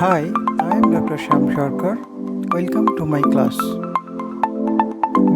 Hi, I am Dr. Shyam Sharkar. Welcome to my class.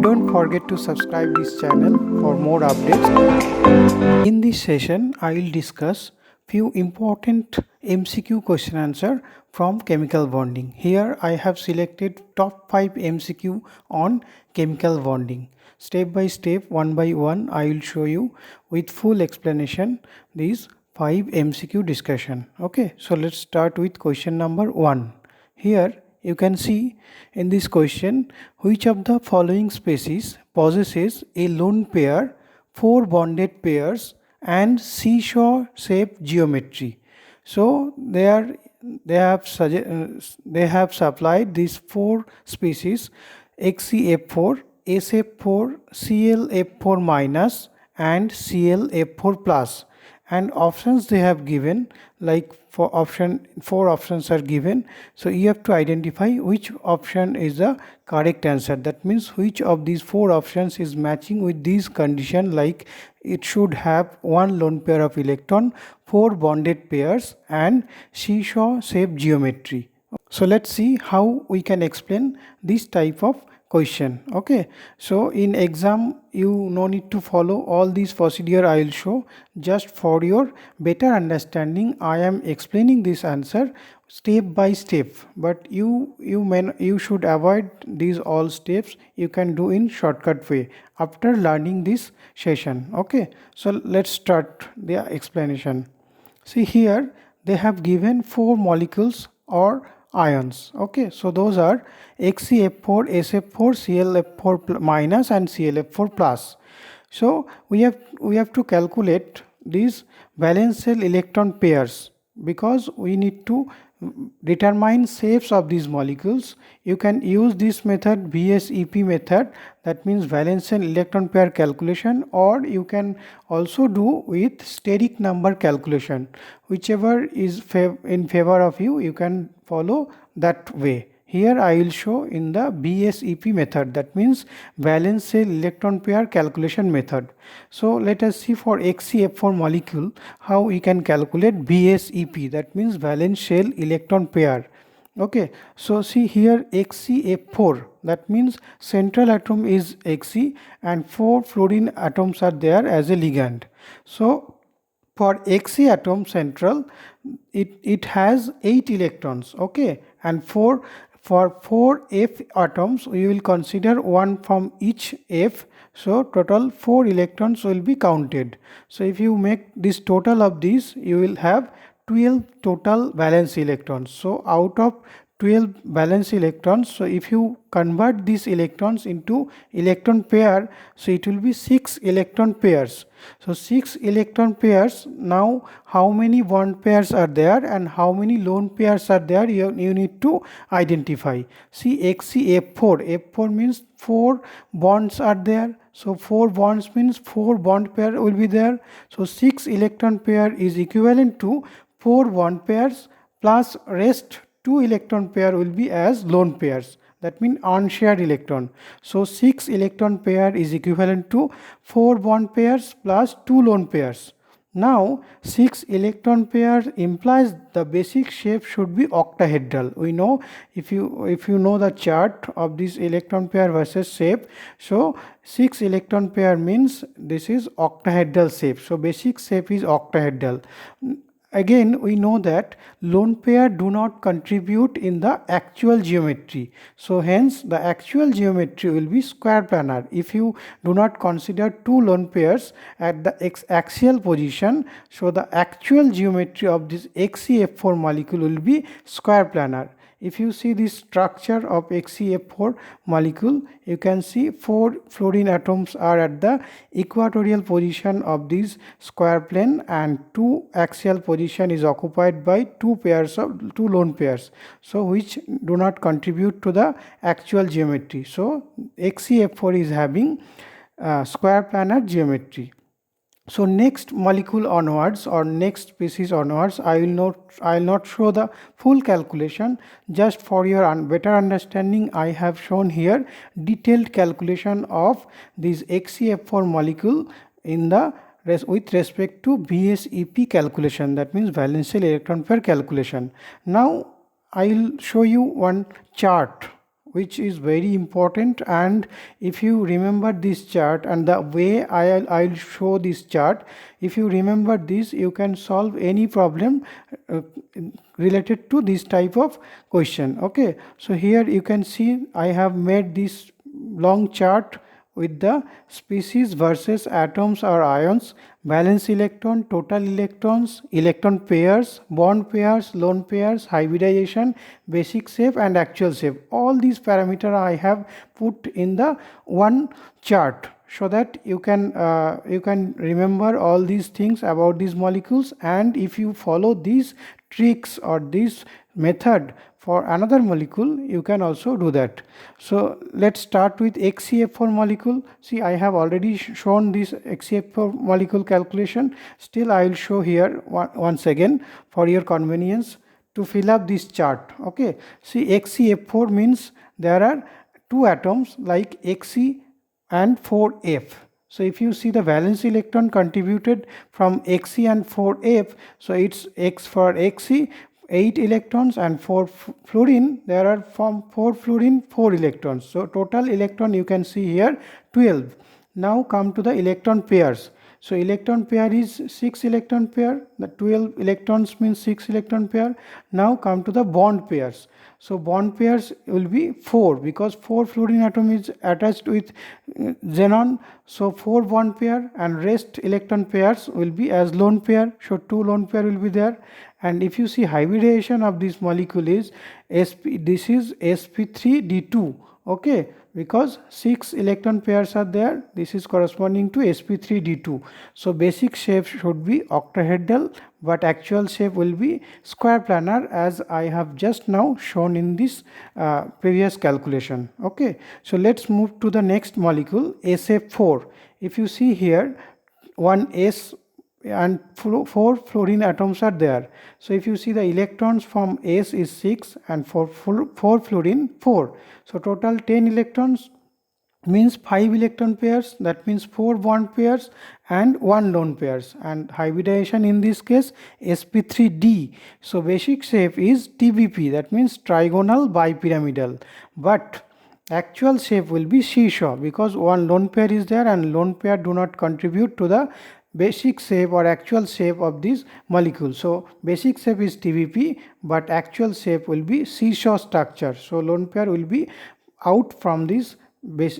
Don't forget to subscribe this channel for more updates. In this session, I will discuss few important MCQ question answer from chemical bonding. Here I have selected top 5 MCQ on chemical bonding. Step by step, one by one, I will show you with full explanation these 5 MCQ discussion. Okay, so let's start with question number 1. Here you can see in this question, which of the following species possesses a lone pair, 4 bonded pairs and seesaw shape geometry. So they have supplied these 4 species: XCF4, SF4, ClF4 minus and ClF4 plus, and options they have given, like for option 4 options are given, so you have to identify which option is the correct answer. That means which of these 4 options is matching with these condition, like it should have 1 lone pair of electron, 4 bonded pairs and seesaw shape geometry. So let's see how we can explain this type of question. Okay, so in exam you no need to follow all these procedure I will show. Just for your better understanding, I am explaining this answer step by step, but you should avoid these all steps. You can do in shortcut way after learning this session. Okay, so let's start the explanation. See, here they have given 4 molecules or ions. Okay, so those are XCF4, SF4, ClF4 minus and ClF4 plus. So we have to calculate these valence shell electron pairs, because we need to determine shapes of these molecules. You can use this method, VSEP method, that means valence shell electron pair calculation, or you can also do with steric number calculation. Whichever is in favor of you, you can follow that way. Here I will show in the VSEP method, that means valence shell electron pair calculation method. So let us see for XCF4 molecule how we can calculate VSEP, that means valence shell electron pair. Okay, so see here XCF4, that means central atom is Xc and 4 fluorine atoms are there as a ligand. So for Xc atom central, it has 8 electrons. Okay, and for 4 F atoms we will consider 1 from each F, so total 4 electrons will be counted. So if you make this total of these, you will have 12 total valence electrons. So out of 12 valence electrons, so if you convert these electrons into electron pair, so it will be 6 electron pairs. So 6 electron pairs. Now how many bond pairs are there and how many lone pairs are there, you need to identify. See, XCF4, F4 means 4 bonds are there. So 4 bonds means 4 bond pair will be there. So 6 electron pair is equivalent to 4 bond pairs plus rest 2 electron pair will be as lone pairs, that means unshared electron. So 6 electron pair is equivalent to 4 bond pairs plus 2 lone pairs. Now 6 electron pair implies the basic shape should be octahedral. We know, if you know the chart of this electron pair versus shape, so 6 electron pair means this is octahedral shape. So basic shape is octahedral. Again, we know that lone pair do not contribute in the actual geometry. So hence the actual geometry will be square planar. If you do not consider 2 lone pairs at the axial position, so the actual geometry of this XCF4 molecule will be square planar. If you see this structure of XCF4 molecule, you can see 4 fluorine atoms are at the equatorial position of this square plane and 2 axial position is occupied by 2 lone pairs, so which do not contribute to the actual geometry. So XCF4 is having square planar geometry. So next molecule onwards or next species onwards, I will not show the full calculation. Just for your better understanding, I have shown here detailed calculation of this XCF4 molecule in the with respect to VSEP calculation, that means valence shell electron pair calculation. Now I'll show you one chart which is very important, and if you remember this chart and the way I'll show this chart, if you remember this, you can solve any problem related to this type of question. Okay, so here you can see I have made this long chart with the species versus atoms or ions, valence electron, total electrons, electron pairs, bond pairs, lone pairs, hybridization, basic shape and actual shape. All these parameters I have put in the one chart, so that you can remember all these things about these molecules, and if you follow these tricks or this method for another molecule, you can also do that. So let's start with HCF4 molecule. See, I have already shown this HCF4 molecule calculation. Still I will show here once again for your convenience to fill up this chart. Okay, see, HCF4 means there are two atoms like Hc and 4f. So if you see the valence electron contributed from Hc and 4f, so it's X for Hc 8 electrons, and for fluorine there are from 4 fluorine 4 electrons. So total electron you can see here 12. Now come to the electron pairs. So electron pair is 6 electron pair. The 12 electrons means 6 electron pair. Now come to the bond pairs. So bond pairs will be 4, because 4 fluorine atom is attached with xenon. So 4 bond pair, and rest electron pairs will be as lone pair. So 2 lone pair will be there. And if you see hybridization of this molecule is this is sp3d2. Okay, because 6 electron pairs are there, this is corresponding to sp3d2. So basic shape should be octahedral, but actual shape will be square planar, as I have just now shown in this previous calculation. Okay, so let's move to the next molecule, SF4. If you see here, one S and 4 fluorine atoms are there. So if you see the electrons from S is 6, and for 4 fluorine 4. So total 10 electrons means 5 electron pairs, that means 4 bond pairs and 1 lone pairs, and hybridization in this case sp3d. So basic shape is TBP, that means trigonal bipyramidal, but actual shape will be seesaw, because 1 lone pair is there, and lone pair do not contribute to the basic shape or actual shape of this molecule. So basic shape is TBP, but actual shape will be seesaw structure. So lone pair will be out from this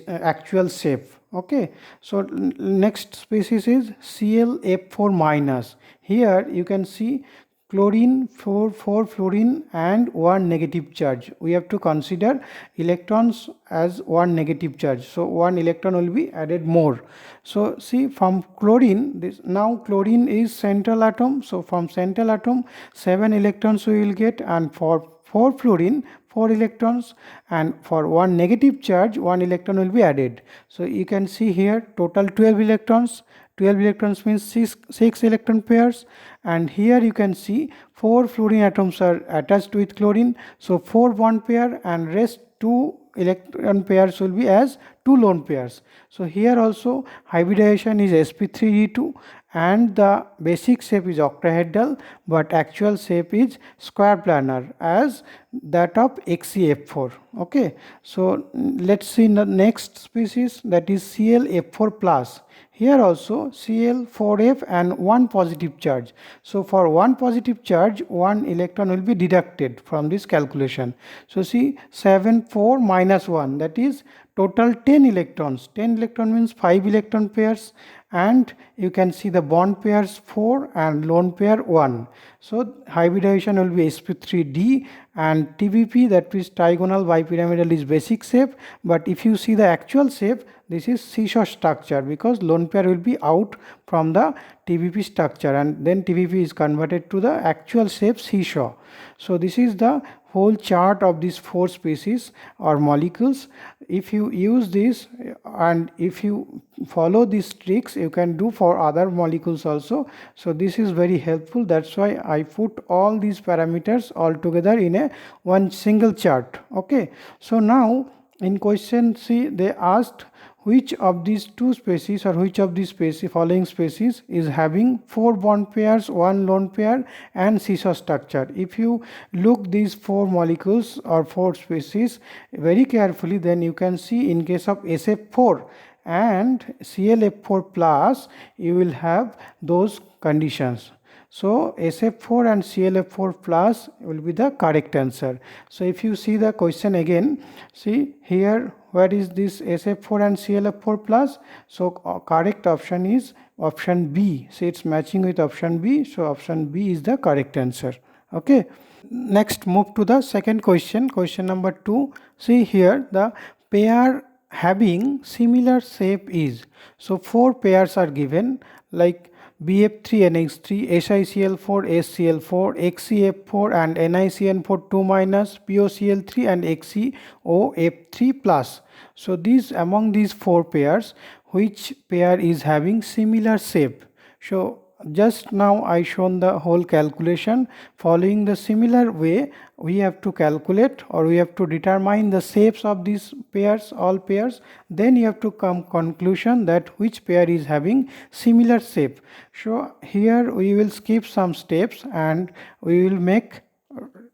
actual shape. Okay, so next species is ClF4 minus. Here you can see chlorine, 4 fluorine and 1 negative charge. We have to consider electrons as 1 negative charge, so 1 electron will be added more. So see, from chlorine, this now chlorine is central atom, so from central atom 7 electrons we will get, and for 4 fluorine 4 electrons, and for 1 negative charge 1 electron will be added. So you can see here total 12 electrons. 12 electrons means 6 electron pairs, and here you can see 4 fluorine atoms are attached with chlorine, so 4 bond pair, and rest 2 electron pairs will be as 2 lone pairs. So here also hybridization is sp3d2, and the basic shape is octahedral, but actual shape is square planar as that of HCF4. Okay, so let's see the next species, that is ClF4 plus. Here also Cl4f and 1 positive charge. So for 1 positive charge, 1 electron will be deducted from this calculation. So see, 7 4 minus 1, that is total 10 electrons. 10 electron means 5 electron pairs, and you can see the bond pairs 4 and lone pair 1. So hybridization will be sp3d, and TBP, that is trigonal bipyramidal, is basic shape, but if you see the actual shape, this is seesaw structure, because lone pair will be out from the TBP structure, and then TBP is converted to the actual shape seesaw. So this is the whole chart of these 4 species or molecules. If you use this and if you follow these tricks, you can do for other molecules also. So this is very helpful. That's why I put all these parameters all together in a one single chart. Okay, so now in question C they asked which of these two species or which of these following species is having 4 bond pairs, 1 lone pair and seesaw structure. If you look these 4 molecules or 4 species very carefully, then you can see in case of SF4 and ClF4 plus, you will have those conditions. So SF4 and ClF4 plus will be the correct answer. So if you see the question again, see here, where is this SF4 and ClF4 plus? So correct option is option B. See, it's matching with option B. So option B is the correct answer. Okay. Next, move to the second question. Question number 2. See here, the pair having similar shape is. So 4 pairs are given, like BF3NH3, SiCl4, SCl4, XeF4 and NiCN4 2 minus, POCl3 and XeOF3 plus. So these, among these 4 pairs, which pair is having similar shape? So just now I shown the whole calculation. Following the similar way, we have to calculate or we have to determine the shapes of these pairs, all pairs. Then you have to come conclusion that which pair is having similar shape. So here we will skip some steps and we will make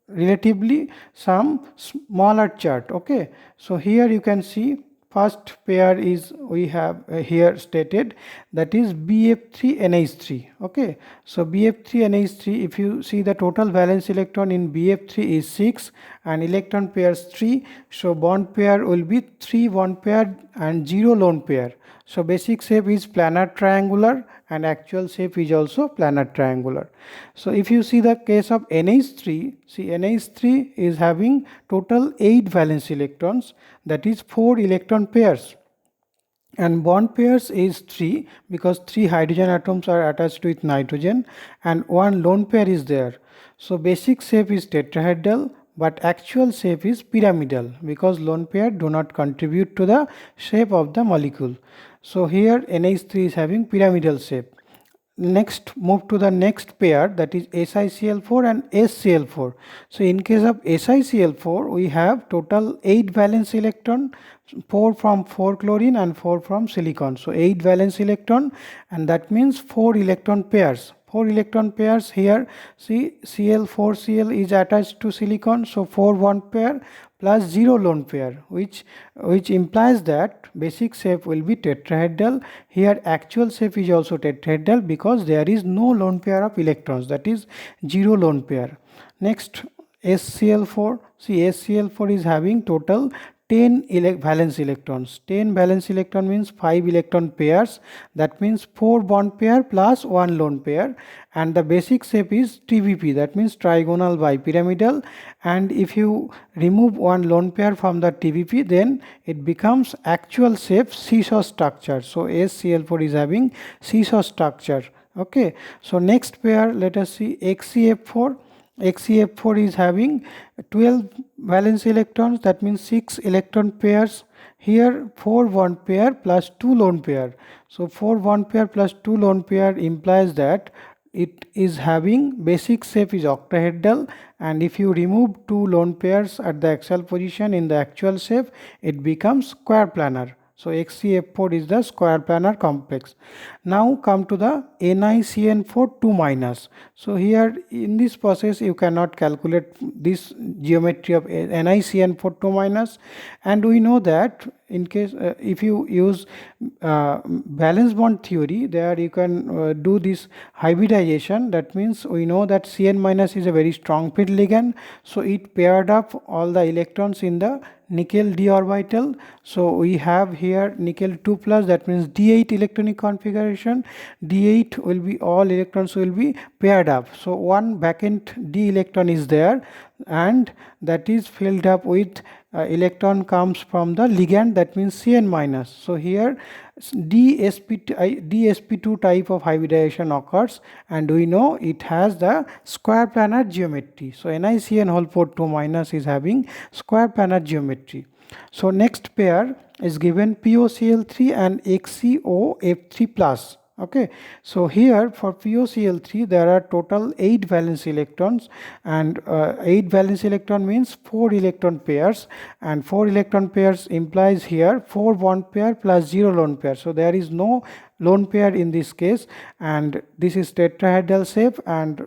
relatively some smaller chart. Okay, so here you can see first pair is we have here stated, that is BF3NH3. Okay, so BF3NH3, if you see the total valence electron in BF3 is 6 and electron pairs 3, so bond pair will be 3 bond pair and 0 lone pair. So basic shape is planar triangular and actual shape is also planar triangular. So if you see the case of NH3, see NH3 is having total 8 valence electrons, that is 4 electron pairs, and bond pairs is 3 because 3 hydrogen atoms are attached with nitrogen and 1 lone pair is there. So basic shape is tetrahedral, but actual shape is pyramidal because lone pair do not contribute to the shape of the molecule. So here NH3 is having pyramidal shape. Next, move to the next pair, that is SiCl4 and SCl4. So in case of SiCl4, we have total 8 valence electron, 4 from 4 chlorine and 4 from silicon. So 8 valence electron, and that means 4 electron pairs. 4 electron pairs here. See, Cl4Cl is attached to silicon, so 4 bond pair plus 0 lone pair, which implies that basic shape will be tetrahedral. Here actual shape is also tetrahedral because there is no lone pair of electrons, that is 0 lone pair. Next, SCl4. See, SCl4 is having total 10 valence electrons. 10 valence electron means 5 electron pairs, that means 4 bond pair plus 1 lone pair, and the basic shape is TBP, that means trigonal bipyramidal, and if you remove 1 lone pair from the TBP, then it becomes actual shape seesaw structure. So SCl4 is having seesaw structure. Okay, so next pair, let us see XeF4. XeF4 is having 12 valence electrons, that means 6 electron pairs. Here 4 bond pair plus 2 lone pair. So 4 bond pair plus 2 lone pair implies that it is having basic shape is octahedral, and if you remove 2 lone pairs at the axial position in the actual shape, it becomes square planar. So XeF4 is the square planar complex. Now come to the NiCN4 2 minus. So here in this process you cannot calculate this geometry of NiCN4 2 minus, and we know that in case if you use valence bond theory, there you can do this hybridization. That means we know that Cn minus is a very strong field ligand, so it paired up all the electrons in the nickel d orbital. So we have here nickel 2 plus, that means d8 electronic configuration. d8 will be, all electrons will be paired up, so one vacant d electron is there, and that is filled up with electron comes from the ligand, that means Cn minus. So here dsp2 type of hybridization occurs, and we know it has the square planar geometry. So NiCN4 2 minus is having square planar geometry. So next pair is given POCl3 and XeOF3 plus. Okay, so here for POCl3 there are total 8 valence electrons, and 8 valence electron means 4 electron pairs, and 4 electron pairs implies here 4 bond pair plus 0 lone pair. So there is no lone pair in this case, and this is tetrahedral shape, and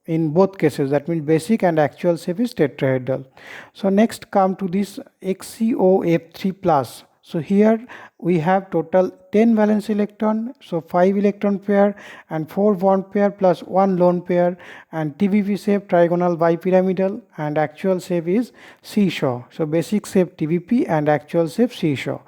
in both cases, that means basic and actual shape is tetrahedral. So next come to this XCOF3 plus. So here we have total 10 valence electron, so 5 electron pair and 4 bond pair plus 1 lone pair, and TBP shape trigonal bipyramidal, and actual shape is seesaw. So basic shape TBP and actual shape seesaw.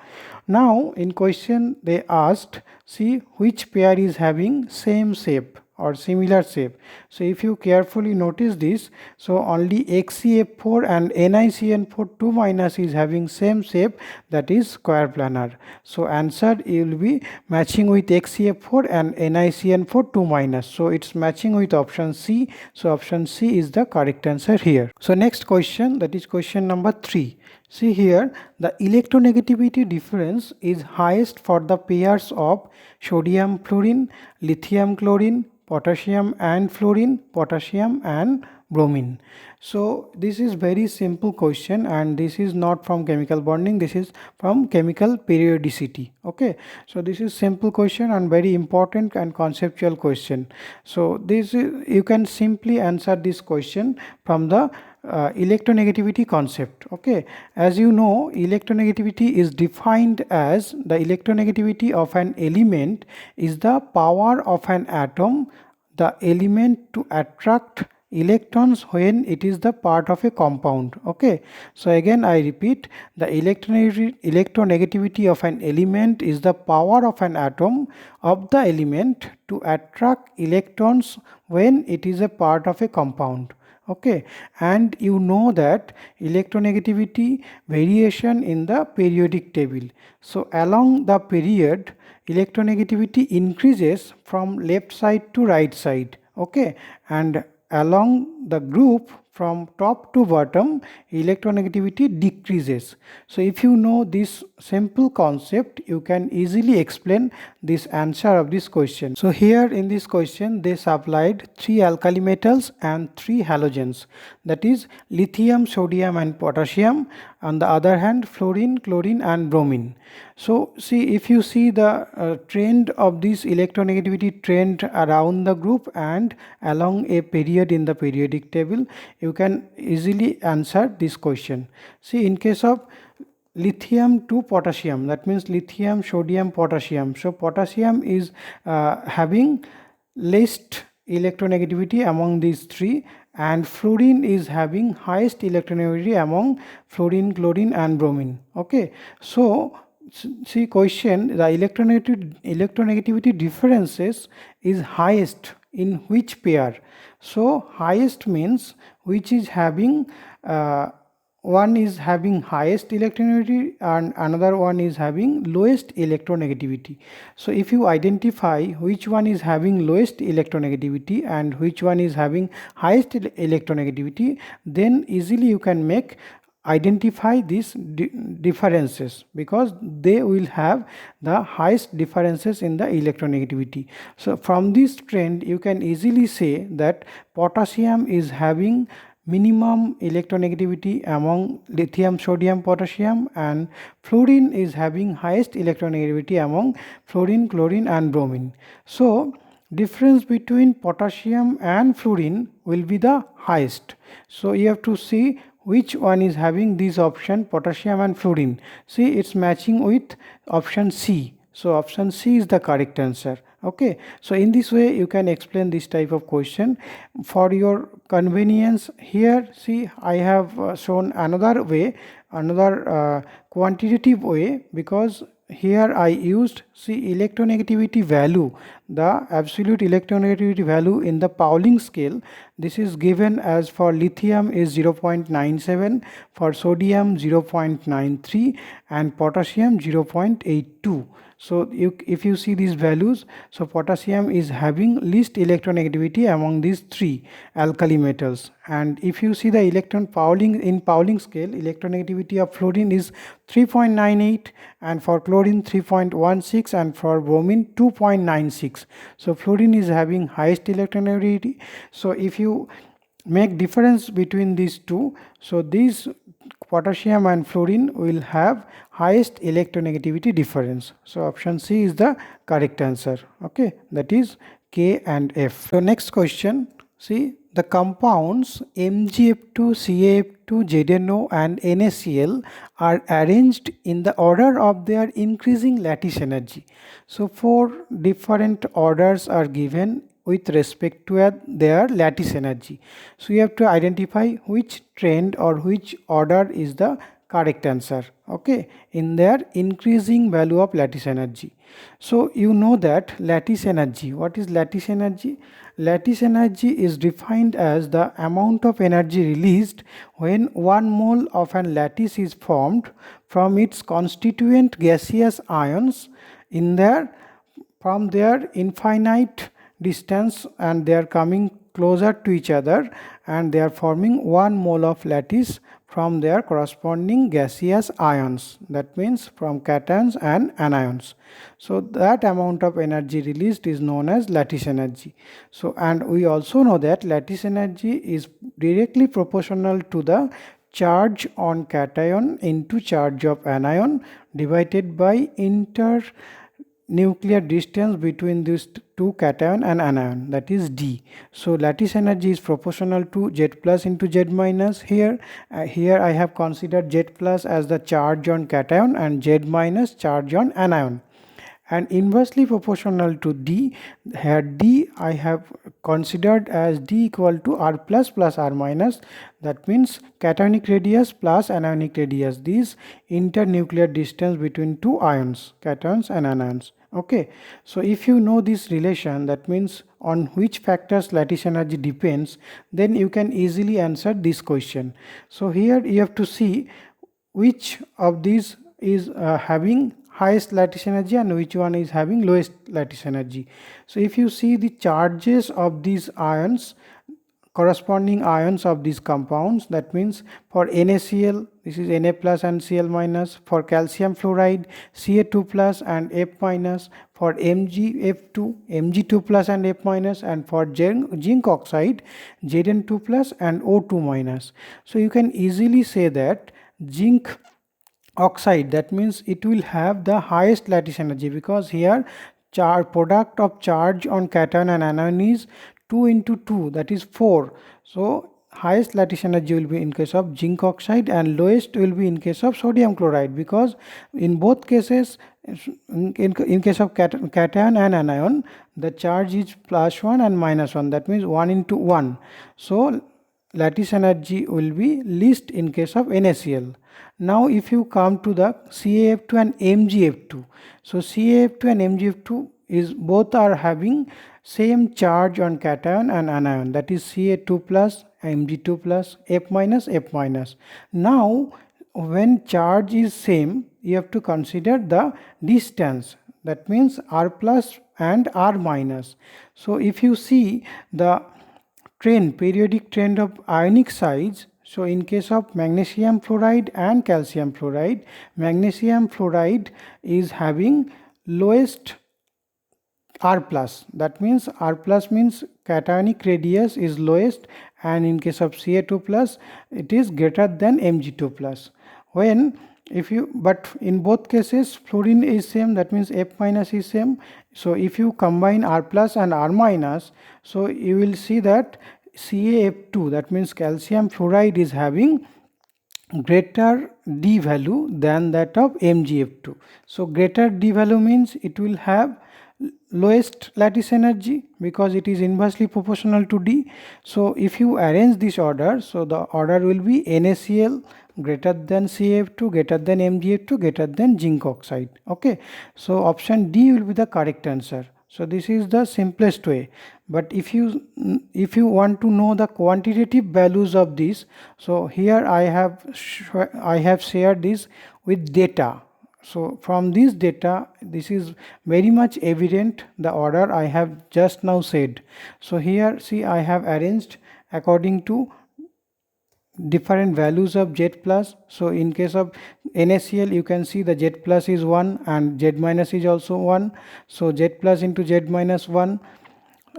Now in question they asked, see which pair is having same shape or similar shape. So if you carefully notice this, so only XCF4 and NiCN4 2 minus is having same shape, that is square planar. So answer will be matching with XCF4 and NiCN4 2 minus. So it's matching with option C. So option C is the correct answer here. So next question, that is question number 3. See here, the electronegativity difference is highest for the pairs of sodium fluorine, lithium chlorine, potassium and fluorine, potassium and bromine. So this is very simple question, and this is not from chemical bonding, this is from chemical periodicity. Okay, so this is simple question and very important and conceptual question. So this is, you can simply answer this question from the electronegativity concept. Okay, as you know, electronegativity is defined as the electronegativity of an element is the power of an atom, the element to attract electrons when it is the part of a compound. Okay, so again I repeat, the electronegativity of an element is the power of an atom of the element to attract electrons when it is a part of a compound. Okay, and you know that electronegativity variation in the periodic table. So along the period, electronegativity increases from left side to right side. Okay, and along the group from top to bottom, electronegativity decreases. So if you know this simple concept, you can easily explain this answer of this question. So here in this question they supplied 3 alkali metals and 3 halogens, that is lithium, sodium and potassium. On the other hand, fluorine, chlorine and bromine. So see, if you see the trend of this electronegativity trend around the group and along a period in the periodic table, you can easily answer this question. See, in case of lithium to potassium, that means lithium, sodium, potassium. So potassium is having least electronegativity among these 3, and fluorine is having highest electronegativity among fluorine, chlorine and bromine. Okay, so see question, the electronegativity differences is highest in which pair? So highest means which is having one is having highest electronegativity and another one is having lowest electronegativity. So if you identify which one is having lowest electronegativity and which one is having highest electronegativity, then easily you can identify these differences, because they will have the highest differences in the electronegativity. So from this trend you can easily say that potassium is having minimum electronegativity among lithium, sodium, potassium, and fluorine is having highest electronegativity among fluorine, chlorine and bromine. So difference between potassium and fluorine will be the highest. So you have to see which one is having this option, potassium and fluorine. See, it's matching with option C. So option C is the correct answer. Okay, so in this way you can explain this type of question. For your convenience, here see I have shown another way, another quantitative way, because here I used, see, electronegativity value, the absolute electronegativity value in the Pauling scale. This is given as for lithium is 0.97, for sodium 0.93 and potassium 0.82. So if you see these values, so potassium is having least electronegativity among these three alkali metals. And if you see the electron Pauling, in Pauling scale, electronegativity of fluorine is 3.98, and for chlorine 3.16, and for bromine 2.96. So fluorine is having highest electronegativity. So if you make difference between these two, so these potassium and fluorine will have highest electronegativity difference. So option C is the correct answer. Okay, that is K and F. So next question, see the compounds MgF2, CaF2, ZnO and NaCl are arranged in the order of their increasing lattice energy. So four different orders are given with respect to their lattice energy. So you have to identify which trend or which order is the correct answer, okay, in their increasing value of lattice energy. So you know that lattice energy, what is lattice energy? Lattice energy is defined as the amount of energy released when 1 mole of an lattice is formed from its constituent gaseous ions in their from their infinite distance, and they are coming closer to each other, and they are forming 1 mole of lattice from their corresponding gaseous ions, that means from cations and anions. So that amount of energy released is known as lattice energy. So and we also know that lattice energy is directly proportional to the charge on cation into charge of anion divided by nuclear distance between these two cation and anion, that is D. So lattice energy is proportional to Z plus into Z minus. Here I have considered Z plus as the charge on cation and Z minus charge on anion, and inversely proportional to D. Here D I have considered as D equal to R plus plus R minus, that means cationic radius plus anionic radius, this internuclear distance between two ions, cations and anions. Okay, so if you know this relation, that means on which factors lattice energy depends, then you can easily answer this question. So here you have to see which of these is having highest lattice energy and which one is having lowest lattice energy. So if you see the charges of these ions, corresponding ions of these compounds, that means for NaCl this is Na plus and Cl minus, for calcium fluoride Ca2 plus and F minus, for MgF2 Mg2 plus and F minus, and for zinc oxide Zn2 plus and O2 minus. So you can easily say that zinc oxide, that means it will have the highest lattice energy, because here product of charge on cation and anion is 2 into 2, that is 4. So highest lattice energy will be in case of zinc oxide and lowest will be in case of sodium chloride, because in both cases in case of cation and anion the charge is +1 and -1, that means 1 into 1. So lattice energy will be least in case of NaCl. Now if you come to the CaF2 and MgF2, so CaF2 and MgF2 is both are having same charge on cation and anion, that is Ca2 plus Mg2 plus F minus F minus. Now when charge is same, you have to consider the distance, that means R plus and R minus. So if you see the periodic trend of ionic size, so in case of magnesium fluoride and calcium fluoride, magnesium fluoride is having lowest R plus, that means R plus means cationic radius is lowest, and in case of Ca2 plus it is greater than Mg2 plus. When if you, but in both cases fluorine is same, that means F minus is same. So if you combine R plus and R minus, so you will see that CaF2, that means calcium fluoride, is having greater D value than that of MgF2. So greater D value means it will have lowest lattice energy because it is inversely proportional to D. So if you arrange this order, so the order will be NaCl greater than CaF2 greater than MgF2 greater than zinc oxide. Okay, so option D will be the correct answer. So this is the simplest way. But if you want to know the quantitative values of this, so here I have shared this with data. So from this data, this is very much evident the order I have just now said. So here see, I have arranged according to different values of Z plus. So in case of NaCl, you can see the Z plus is 1 and Z minus is also 1. So Z plus into Z minus 1.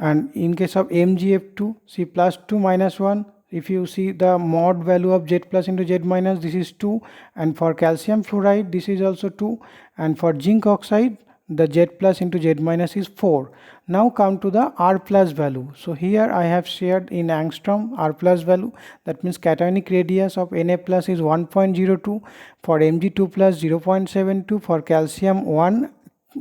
And in case of MgF2, see plus 2 minus 1. If you see the mod value of Z plus into Z minus, this is 2. And for calcium fluoride, this is also 2. And for zinc oxide, the Z plus into Z minus is 4. Now come to the R plus value. So here I have shared in angstrom R plus value. That means cationic radius of Na plus is 1.02, for Mg2 plus 0.72, for calcium 1,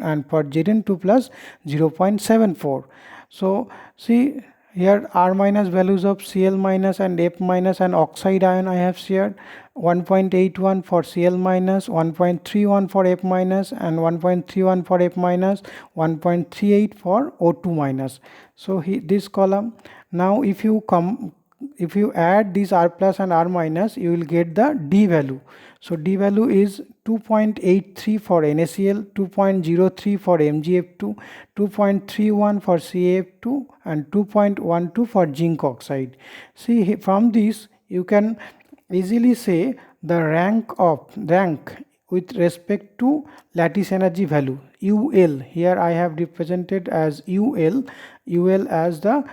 and for Zn2 plus 0.74. So see here R minus values of Cl minus and F minus and oxide ion I have shared. 1.81 for Cl minus, 1.31 for F minus, and 1.31 for F minus, 1.38 for O2 minus. So this column. Now if you add this R plus and R minus, you will get the D value. So D value is 2.83 for NaCl, 2.03 for MgF2, 2.31 for CaF2, and 2.12 for zinc oxide. See, from this you can easily say the rank with respect to lattice energy value, UL. Here I have represented as UL as the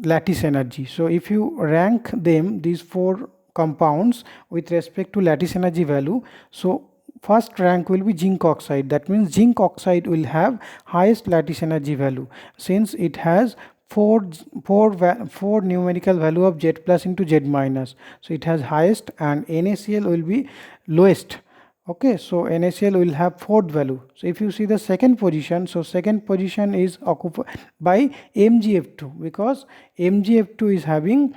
lattice energy. So if you rank them, these four compounds, with respect to lattice energy value, so first rank will be zinc oxide. That means zinc oxide will have highest lattice energy value, since it has four numerical value of Z plus into Z minus. So it has highest, and NaCl will be lowest. Okay, so NaCl will have fourth value. So if you see the second position, so second position is occupied by MgF2, because MgF2 is having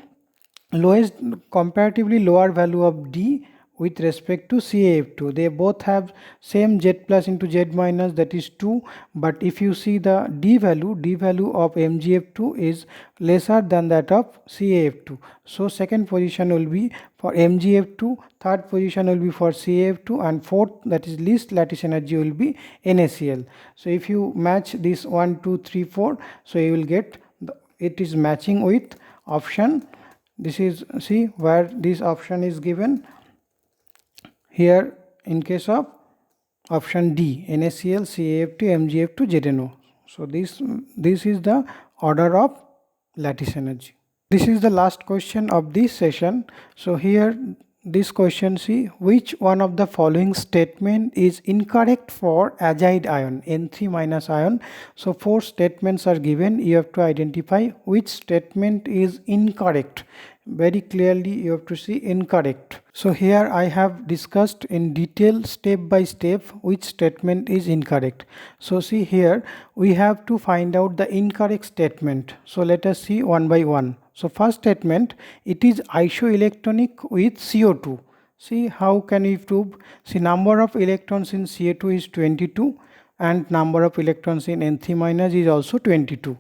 lowest, comparatively lower value of D with respect to CaF2. They both have same Z plus into Z minus, that is 2. But if you see the D value of MgF2 is lesser than that of CaF2. So second position will be for MgF2, third position will be for CaF2, and fourth, that is least lattice energy, will be NaCl. So if you match this 1, 2, 3, 4, so you will get it is matching with option. This is, see where this option is given here in case of option D, NaCl, CaF2, MgF2, ZnO. So this is the order of lattice energy. This is the last question of this session. So here this question, see, which one of the following statement is incorrect for azide ion, N3 minus ion. So 4 statements are given. You have to identify which statement is incorrect. Very clearly you have to see incorrect. So here I have discussed in detail, step by step, which statement is incorrect. So see here we have to find out the incorrect statement. So let us see one by one. So first statement, it is isoelectronic with CO2. See, how can we prove? See, number of electrons in CO2 is 22 and number of electrons in N3 minus is also 22.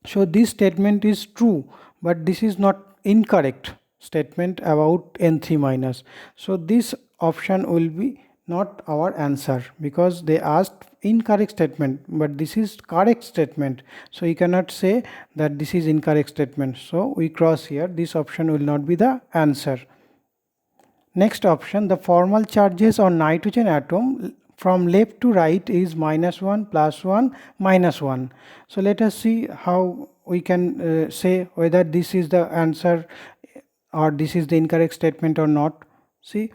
So this statement is true, but this is not incorrect statement about N3 minus. So this option will be not our answer, because they asked incorrect statement, but this is correct statement. So you cannot say that this is incorrect statement. So we cross here. This option will not be the answer. Next option, the formal charges on nitrogen atom from left to right is -1, +1, -1. So let us see how we can say whether this is the answer or this is the incorrect statement or not. See,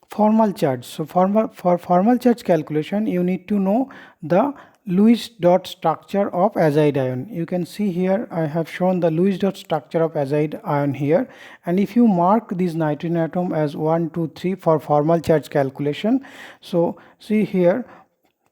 formal charge. So for formal charge calculation, you need to know the Lewis dot structure of azide ion. You can see here I have shown the Lewis dot structure of azide ion here, and if you mark this nitrogen atom as 1, 2, 3 for formal charge calculation, so see here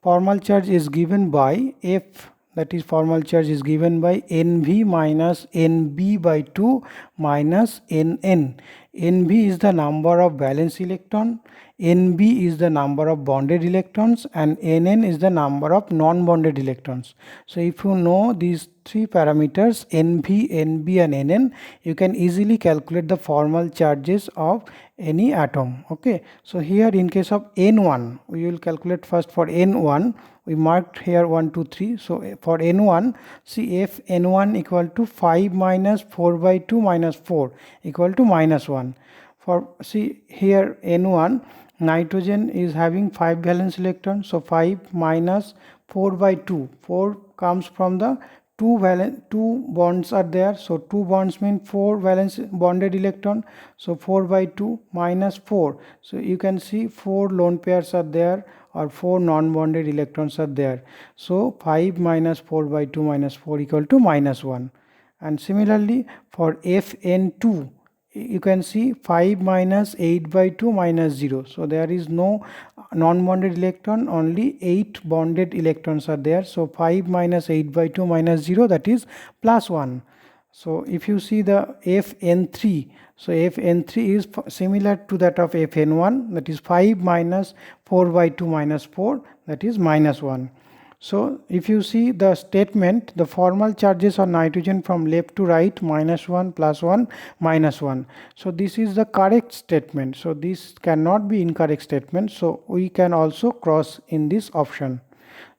formal charge is given by F, that is formal charge is given by Nv minus Nb by 2 minus Nn. Nv is the number of valence electron, Nb is the number of bonded electrons, and Nn is the number of non-bonded electrons. So if you know these three parameters Nv, Nb and Nn, you can easily calculate the formal charges of any atom. Okay, so here in case of N1, we will calculate first for N1. We marked here 1 2 3. So for N1, see if N1 equal to 5 minus 4 by 2 minus 4 equal to minus 1. For see here N1, nitrogen is having 5 valence electrons, so 5 minus 4 by 2, 4 comes from the two bonds are there, so 2 bonds mean 4 valence bonded electron, so 4 by 2 minus 4, so you can see 4 lone pairs are there or 4 non-bonded electrons are there, so 5 minus 4 by 2 minus 4 equal to minus 1. And similarly for Fn2, you can see 5 minus 8 by 2 minus 0, so there is no non-bonded electron, only 8 bonded electrons are there, so 5 minus 8 by 2 minus 0, that is plus 1. So if you see the Fn3, so Fn3 is similar to that of Fn1, that is 5 minus 4 by 2 minus 4, that is minus 1. So if you see the statement, the formal charges on nitrogen from left to right, minus 1, plus 1, minus 1. So this is the correct statement. So this cannot be incorrect statement. So we can also cross in this option.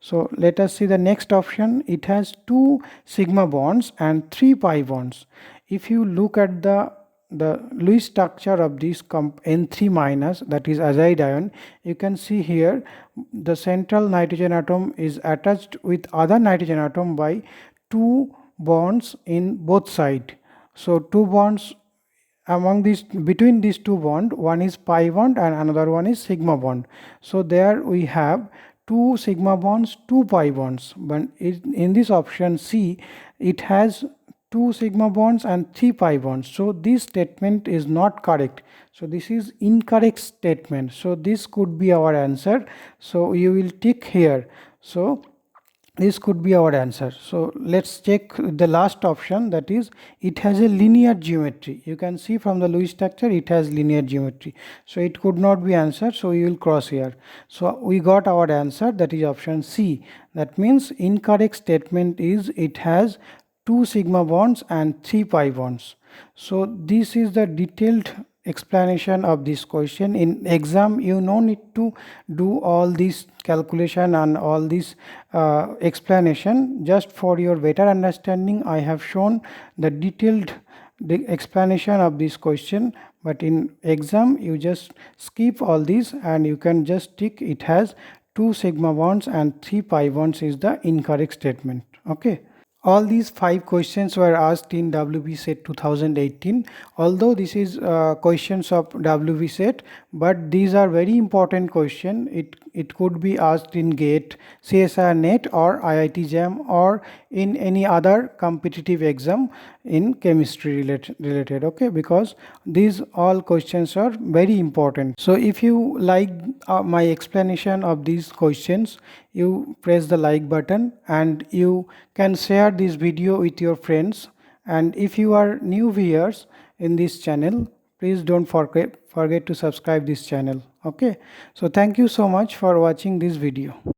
So let us see the next option. It has 2 sigma bonds and 3 pi bonds. If you look at the Lewis structure of this N3 minus, that is azide ion, you can see here the central nitrogen atom is attached with other nitrogen atom by 2 bonds in both sides. So 2 bonds among these, between these 2 bonds, one is pi bond and another one is sigma bond. So there we have 2 sigma bonds, 2 pi bonds, but in this option C it has 2 sigma bonds and 3 pi bonds, so this statement is not correct, so this is incorrect statement, so this could be our answer, so you will tick here, so this could be our answer. So let's check the last option, that is it has a linear geometry. You can see from the Lewis structure it has linear geometry, so it could not be answered, so we will cross here. So we got our answer, that is option C. That means incorrect statement is it has 2 sigma bonds and 3 pi bonds. So this is the detailed explanation of this question. In exam you no need to do all this calculation and all this explanation. Just for your better understanding, I have shown the detailed explanation of this question, but in exam you just skip all this and you can just tick it has 2 sigma bonds and 3 pi bonds is the incorrect statement. Okay. All these 5 questions were asked in WB Set 2018. Although this is questions of WB Set, but these are very important question. It could be asked in GATE, CSIR NET or IIT JAM or in any other competitive exam in chemistry related. Okay, because these all questions are very important. So if you like my explanation of these questions, you press the like button and you can share this video with your friends. And if you are new viewers in this channel, please don't forget to subscribe this channel. Okay, so thank you so much for watching this video.